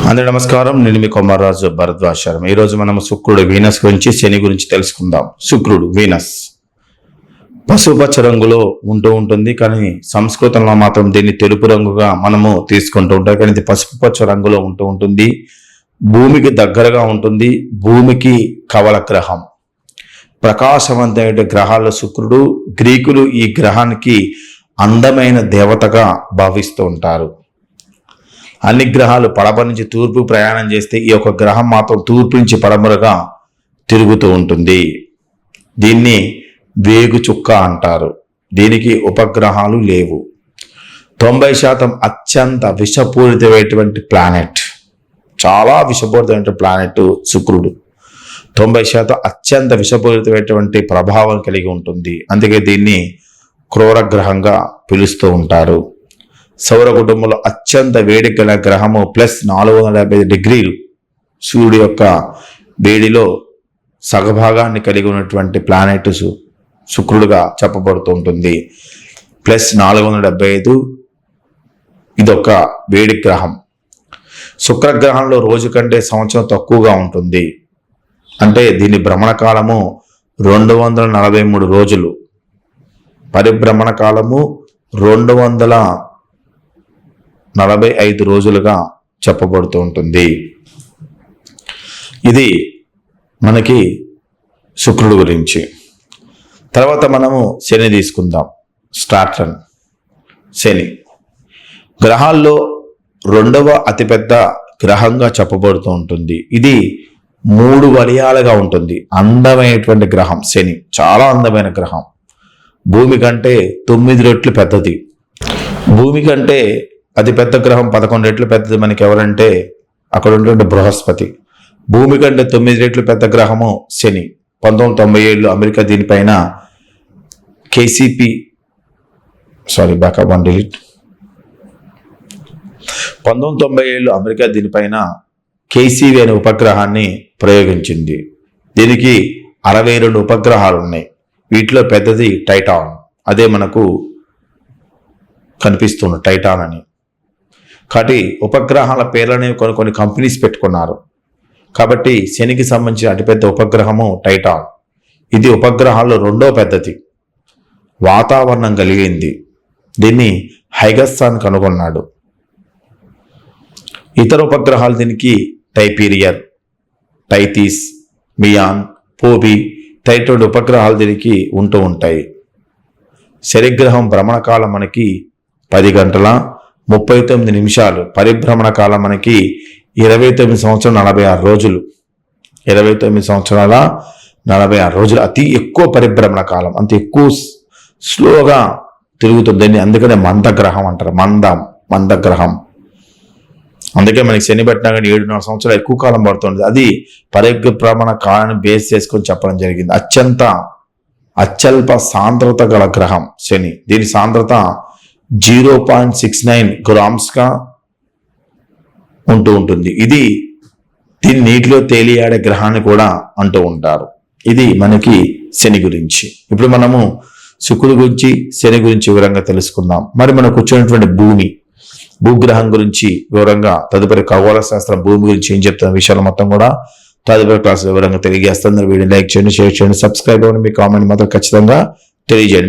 అందరి నమస్కారం. నేను మీ కొమర్రాజు భరద్వాచారం. ఈరోజు మనం శుక్రుడు వీనస్ గురించి, శని గురించి తెలుసుకుందాం. శుక్రుడు వీనస్ పసుపచ్చ రంగులో ఉంటుంది, కానీ సంస్కృతంలో మాత్రం దీన్ని తెలుపు రంగుగా మనము తీసుకుంటూ ఉంటాం. కానీ ఇది పసుపు పచ్చ రంగులో ఉంటుంది. భూమికి దగ్గరగా ఉంటుంది. భూమికి కవల గ్రహం, ప్రకాశవంతమైన గ్రహాల్లో శుక్రుడు. గ్రీకులు ఈ గ్రహానికి అందమైన దేవతగా భావిస్తూ ఉంటారు. అన్ని గ్రహాలు పడమ నుంచి తూర్పు ప్రయాణం చేస్తే ఈ యొక్క గ్రహం మాత్రం తూర్పు నుంచి పడమరగా తిరుగుతూ ఉంటుంది. దీన్ని వేగు చుక్క అంటారు. దీనికి ఉపగ్రహాలు లేవు. 90% అత్యంత విషపూరితమైనటువంటి ప్లానెట్, చాలా విషపూరితమైన ప్లానెట్ శుక్రుడు. 90% అత్యంత విషపూరితమైనటువంటి ప్రభావం కలిగి ఉంటుంది. అందుకే దీన్ని క్రూర గ్రహంగా పిలుస్తూ ఉంటారు. సౌర కుటుంబంలో అత్యంత వేడి గల గ్రహము +450 డిగ్రీలు సూర్యుడి యొక్క వేడిలో సగభాగాన్ని కలిగి ఉన్నటువంటి ప్లానెట్ శుక్రుడుగా చెప్పబడుతూ ఉంటుంది. +475 ఇదొక వేడి గ్రహం. శుక్రగ్రహంలో రోజు కంటే సంవత్సరం తక్కువగా ఉంటుంది. అంటే దీని భ్రమణ కాలము 243 రోజులు, పరిభ్రమణ కాలము 245 రోజులుగా చెప్పబడుతూ ఉంటుంది. ఇది మనకి శుక్రుడు గురించి. తర్వాత మనము శని తీసుకుందాం. స్టార్టన్ శని గ్రహాల్లో 2వ అతిపెద్ద గ్రహంగా చెప్పబడుతూ ఉంటుంది. ఇది 3 వలయాలుగా ఉంటుంది. అందమైనటువంటి గ్రహం శని, చాలా అందమైన గ్రహం. భూమి కంటే 9 రెట్లు పెద్దది. భూమి కంటే అతి పెద్ద గ్రహం 11 రెట్లు పెద్దది మనకి ఎవరంటే అక్కడ ఉన్నటువంటి బృహస్పతి. భూమి కంటే 9 రెట్లు పెద్ద గ్రహము శని. 1997 అమెరికా దీనిపైన KCP 1997 అమెరికా దీనిపైన KCV అనే ఉపగ్రహాన్ని ప్రయోగించింది. దీనికి 62 ఉపగ్రహాలు ఉన్నాయి. వీటిలో పెద్దది టైటాన్. అదే మనకు కనిపిస్తుంది టైటాన్ అని. కాబట్టి ఉపగ్రహాల పేర్లనేవి కొన్ని కంపెనీస్ పెట్టుకున్నారు. కాబట్టి శనికి సంబంధించిన అతిపెద్ద ఉపగ్రహము టైటాన్. ఇది ఉపగ్రహాల్లో 2వ పెద్దది. వాతావరణం కలిగింది. దీన్ని హైగస్సాన్ కనుగొన్నాడు. ఇతర ఉపగ్రహాలు దీనికి టైపీరియర్, టైథీస్, మియాన్, పోబి, టైటోడ్ ఉపగ్రహాలు దీనికి ఉంటాయి. శనిగ్రహం భ్రమణ కాలం మనకి 10 గంటల 39 నిమిషాలు. పరిభ్రమణ కాలం మనకి 29 సంవత్సరాల 46 రోజులు. 29 సంవత్సరాల 46 రోజులు అతి ఎక్కువ పరిభ్రమణ కాలం. అంత ఎక్కువ స్లోగా తిరుగుతుంది. అందుకనే మందగ్రహం అంటారు. మందగ్రహం. అందుకే మనకి శని పట్టినా కానీ 7.5 సంవత్సరాలు ఎక్కువ కాలం పడుతుంది. అది పరిభ్రమణ కాలాన్ని బేస్ చేసుకొని చెప్పడం జరిగింది. అత్యల్ప సాంద్రత గల గ్రహం శని. దీని సాంద్రత 0.69 గ్రామ్స్గా ఉంటుంది. దీని నీటిలో తేలియాడే గ్రహాన్ని కూడా అంటూ ఉంటారు. ఇది మనకి శని గురించి. ఇప్పుడు మనము శుక్రుడి గురించి, శని గురించి వివరంగా తెలుసుకుందాం. మరి మనకు వచ్చినటువంటి భూగ్రహం గురించి వివరంగా తదుపరి ఖగోళ శాస్త్రం భూమి గురించి ఏం చెప్తున్న విషయాలు మొత్తం కూడా తదుపరి క్లాస్ వివరంగా తెలియజేస్తుంది. వీడియో లైక్ చేయండి, షేర్ చేయండి, సబ్స్క్రైబ్ అవ్వండి. మీ కామెంట్ మాత్రం ఖచ్చితంగా తెలియజేయండి.